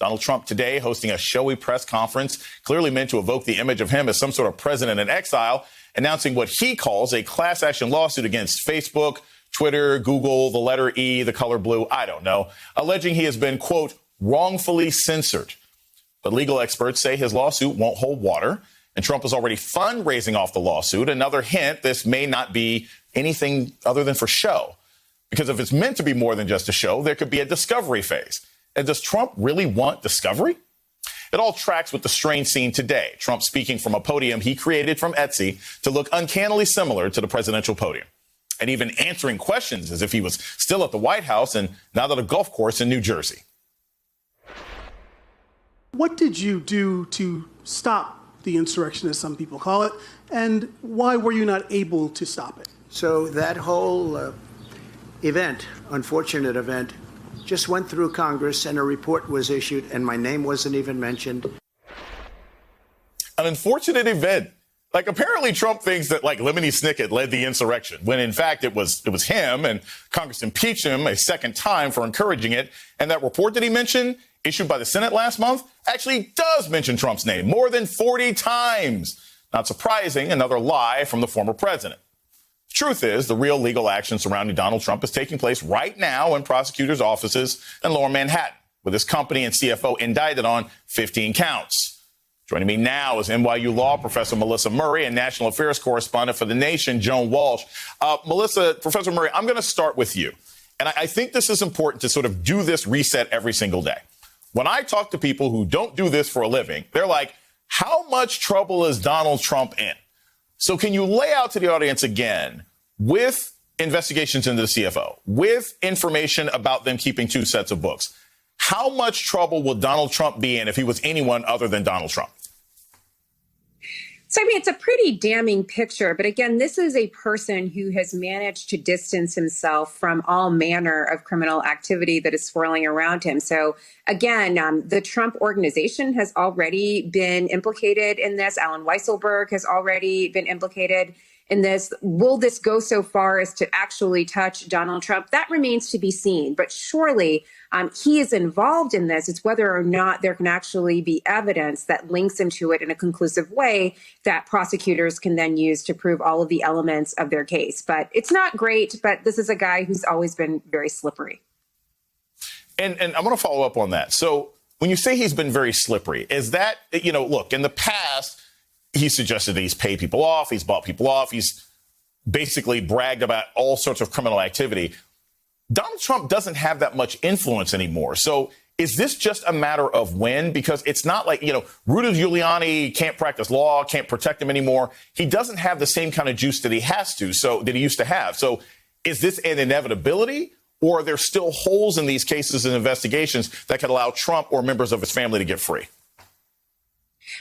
Donald Trump today hosting a showy press conference, clearly meant to evoke the image of him as some sort of president in exile, announcing what he calls a class action lawsuit against Facebook, Twitter, Google, the letter E, the color blue, I don't know, alleging he has been, quote, wrongfully censored. But legal experts say his lawsuit won't hold water, and Trump is already fundraising off the lawsuit. Another hint, this may not be anything other than for show. Because if it's meant to be more than just a show, there could be a discovery phase. And does Trump really want discovery? It all tracks with the strange scene today. Trump speaking from a podium he created from Etsy to look uncannily similar to the presidential podium. And even answering questions as if he was still at the White House and not at a golf course in New Jersey. What did you do to stop the insurrection, as some people call it, and why were you not able to stop it? So that whole event, unfortunate event, just went through Congress and a report was issued and my name wasn't even mentioned. An unfortunate event. Like, apparently Trump thinks that, like, Lemony Snicket led the insurrection, when in fact it was him, and Congress impeached him a second time for encouraging it. And that report that he mentioned, issued by the Senate last month, actually does mention Trump's name more than 40 times. Not surprising, another lie from the former president. The truth is, the real legal action surrounding Donald Trump is taking place right now in prosecutors' offices in Lower Manhattan, with his company and CFO indicted on 15 counts. Joining me now is NYU law professor Melissa Murray and national affairs correspondent for The Nation, Joan Walsh. Melissa, Professor Murray, I'm going to start with you. And I think this is important to sort of do this reset every single day. When I talk to people who don't do this for a living, they're like, how much trouble is Donald Trump in? So can you lay out to the audience again, with investigations into the CFO, with information about them keeping two sets of books, how much trouble will Donald Trump be in if he was anyone other than Donald Trump? So, I mean, it's a pretty damning picture. But again, this is a person who has managed to distance himself from all manner of criminal activity that is swirling around him. So, again, the Trump organization has already been implicated in this. Alan Weisselberg has already been implicated in this. Will this go so far as to actually touch Donald Trump? That remains to be seen. But surely he is involved in this. It's whether or not there can actually be evidence that links him to it in a conclusive way that prosecutors can then use to prove all of the elements of their case. But it's not great, but this is a guy who's always been very slippery. And I want to follow up on that. So when you say he's been very slippery, is that, look, in the past, he suggested that he's paid people off, he's bought people off, he's basically bragged about all sorts of criminal activity. Donald Trump doesn't have that much influence anymore. So is this just a matter of when? Because it's not like, Rudy Giuliani can't practice law, can't protect him anymore. He doesn't have the same kind of juice that he used to have. So is this an inevitability, or are there still holes in these cases and investigations that could allow Trump or members of his family to get free?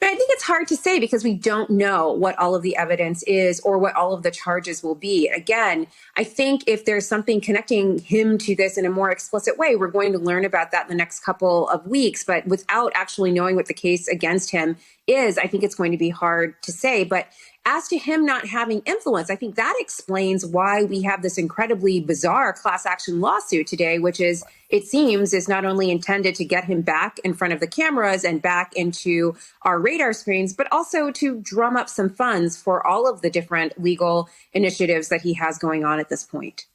But I think it's hard to say because we don't know what all of the evidence is or what all of the charges will be. Again, I think if there's something connecting him to this in a more explicit way, we're going to learn about that in the next couple of weeks. But without actually knowing what the case against him is, I think it's going to be hard to say. But as to him not having influence, I think that explains why we have this incredibly bizarre class action lawsuit today, which is, it seems, is not only intended to get him back in front of the cameras and back into our radar screens, but also to drum up some funds for all of the different legal initiatives that he has going on at this point.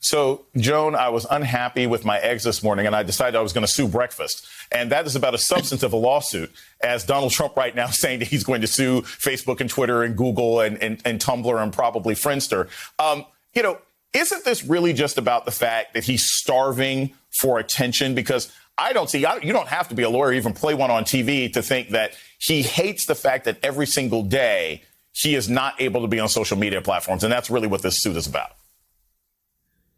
So, Joan, I was unhappy with my eggs this morning, and I decided I was going to sue breakfast. And that is about as substantive a lawsuit as Donald Trump right now saying that he's going to sue Facebook and Twitter and Google and Tumblr and probably Friendster. Isn't this really just about the fact that he's starving for attention? Because you don't have to be a lawyer, even play one on TV, to think that he hates the fact that every single day he is not able to be on social media platforms. And that's really what this suit is about.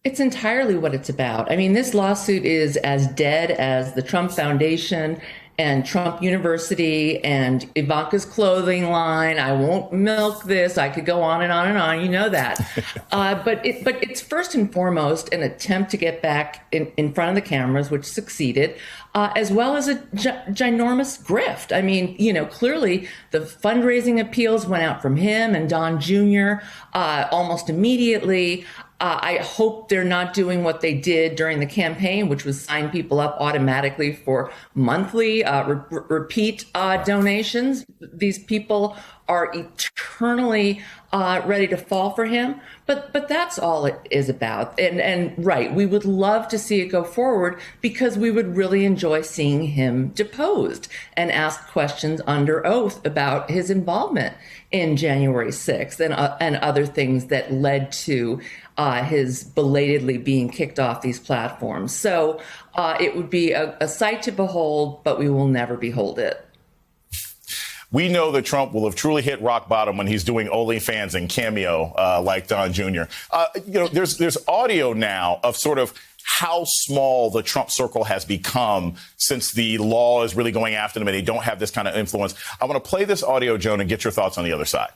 It's entirely what it's about. I mean, this lawsuit is as dead as the Trump Foundation and Trump University and Ivanka's clothing line. I won't milk this. I could go on and on and on. You know that. But it's first and foremost an attempt to get back in front of the cameras, which succeeded, as well as a ginormous grift. I mean, clearly the fundraising appeals went out from him and Don Jr. Almost immediately. I hope they're not doing what they did during the campaign, which was sign people up automatically for monthly repeat donations. These people are eternally ready to fall for him. But that's all it is about. And right, we would love to see it go forward because we would really enjoy seeing him deposed and asked questions under oath about his involvement in January 6th and other things that led to his belatedly being kicked off these platforms. So it would be a sight to behold, but we will never behold it. We know that Trump will have truly hit rock bottom when he's doing OnlyFans and Cameo like Don Jr. There's audio now of sort of how small the Trump circle has become since the law is really going after them and they don't have this kind of influence. I want to play this audio, Joan, and get your thoughts on the other side.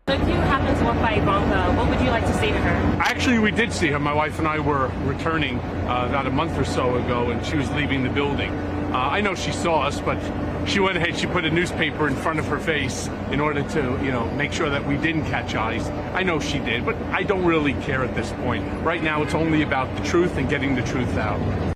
If you happen to walk by Ivanka, what would you like to say to her? Actually, we did see her. My wife and I were returning about a month or so ago, and she was leaving the building. I know she saw us, but she went ahead, she put a newspaper in front of her face in order to, make sure that we didn't catch eyes. I know she did, but I don't really care at this point. Right now, it's only about the truth and getting the truth out.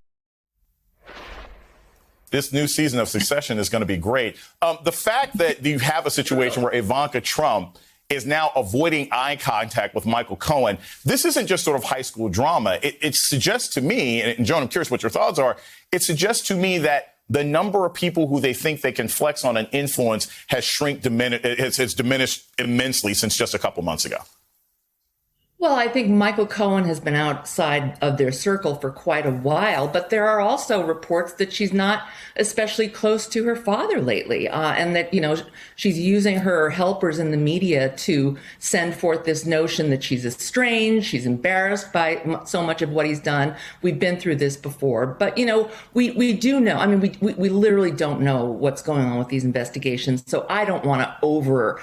This new season of Succession is going to be great. The fact that you have a situation where Ivanka Trump is now avoiding eye contact with Michael Cohen. This isn't just sort of high school drama. It suggests to me, and Joan, I'm curious what your thoughts are, it suggests to me that the number of people who they think they can flex on an influence has diminished immensely since just a couple months ago. Well, I think Michael Cohen has been outside of their circle for quite a while, but there are also reports that she's not especially close to her father lately, and that, she's using her helpers in the media to send forth this notion that she's estranged, she's embarrassed by so much of what he's done. We've been through this before, but, we do know, we literally don't know what's going on with these investigations, so I don't want to over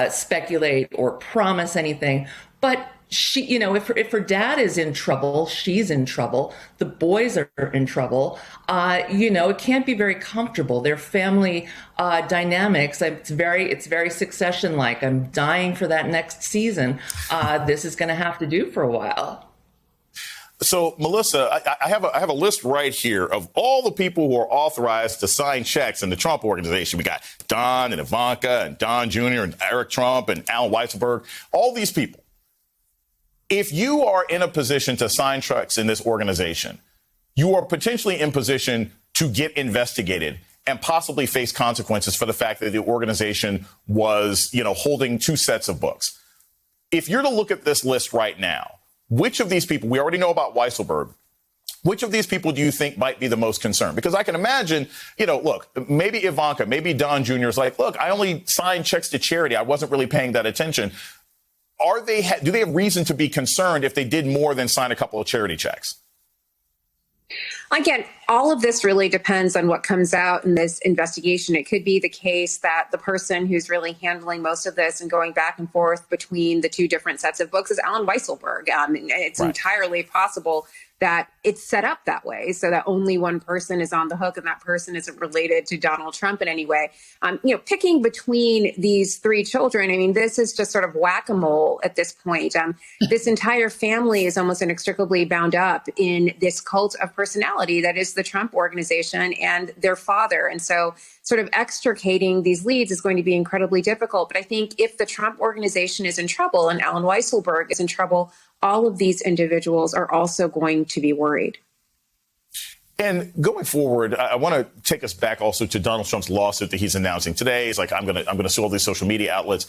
speculate or promise anything. But she, if her dad is in trouble, she's in trouble. The boys are in trouble. It can't be very comfortable. Their family dynamics. It's very Succession-like. I'm dying for that next season. This is going to have to do for a while. So, Melissa, I have a list right here of all the people who are authorized to sign checks in the Trump organization. We got Don and Ivanka and Don Jr. and Eric Trump and Alan Weisselberg, all these people. If you are in a position to sign checks in this organization, you are potentially in position to get investigated and possibly face consequences for the fact that the organization was, holding two sets of books. If you're to look at this list right now, which of these people, we already know about Weisselberg, which of these people do you think might be the most concerned? Because I can imagine, look, maybe Ivanka, maybe Don Jr. is like, look, I only signed checks to charity. I wasn't really paying that attention. Do they have reason to be concerned if they did more than sign a couple of charity checks? Again, all of this really depends on what comes out in this investigation. It could be the case that the person who's really handling most of this and going back and forth between the two different sets of books is Alan Weisselberg. It's entirely possible that it's set up that way so that only one person is on the hook and that person isn't related to Donald Trump in any way. Picking between these three children, this is just sort of whack-a-mole at this point. This entire family is almost inextricably bound up in this cult of personality that is the Trump organization and their father. And so sort of extricating these leads is going to be incredibly difficult. But I think if the Trump organization is in trouble and Alan Weisselberg is in trouble, all of these individuals are also going to be worried. And going forward, I want to take us back also to Donald Trump's lawsuit that he's announcing today. He's like, I'm going to sue all these social media outlets.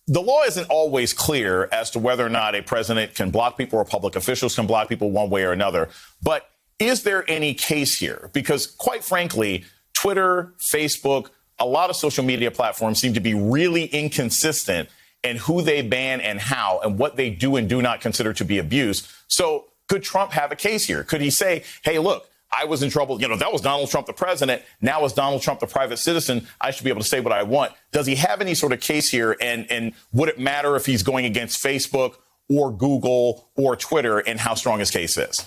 The law isn't always clear as to whether or not a president can block people or public officials can block people one way or another. But is there any case here? Because quite frankly, Twitter, Facebook, a lot of social media platforms seem to be really inconsistent in who they ban and how and what they do and do not consider to be abuse. So could Trump have a case here? Could he say, hey, look, I was in trouble. That was Donald Trump, the president. Now is Donald Trump, the private citizen. I should be able to say what I want. Does he have any sort of case here? And would it matter if he's going against Facebook or Google or Twitter and how strong his case is?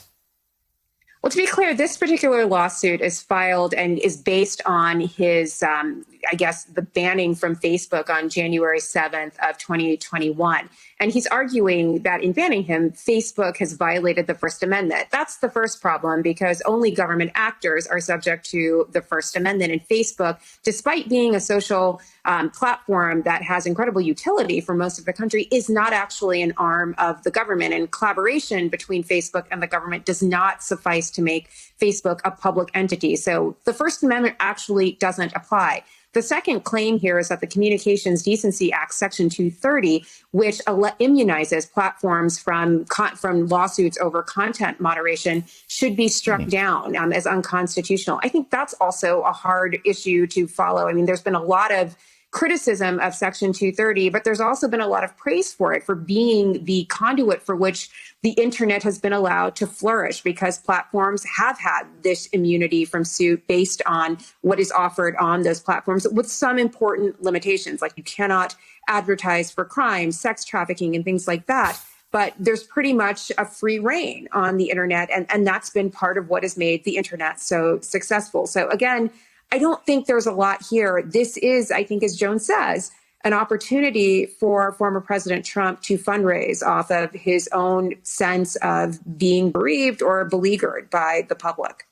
Well, to be clear, this particular lawsuit is filed and is based on his I guess, the banning from Facebook on January 7th of 2021. And he's arguing that in banning him, Facebook has violated the First Amendment. That's the first problem, because only government actors are subject to the First Amendment. And Facebook, despite being a social platform that has incredible utility for most of the country, is not actually an arm of the government. And collaboration between Facebook and the government does not suffice to make Facebook a public entity. So the First Amendment actually doesn't apply. The second claim here is that the Communications Decency Act, Section 230, which immunizes platforms from lawsuits over content moderation, should be struck down as unconstitutional. I think that's also a hard issue to follow. I mean, there's been a lot of criticism of Section 230, but there's also been a lot of praise for it for being the conduit for which the internet has been allowed to flourish, because platforms have had this immunity from suit based on what is offered on those platforms, with some important limitations, like you cannot advertise for crime, sex trafficking, and things like that. But there's pretty much a free reign on the internet, and that's been part of what has made the internet so successful. So again, I don't think there's a lot here. This is, I think, as Joan says, an opportunity for former President Trump to fundraise off of his own sense of being bereaved or beleaguered by the public.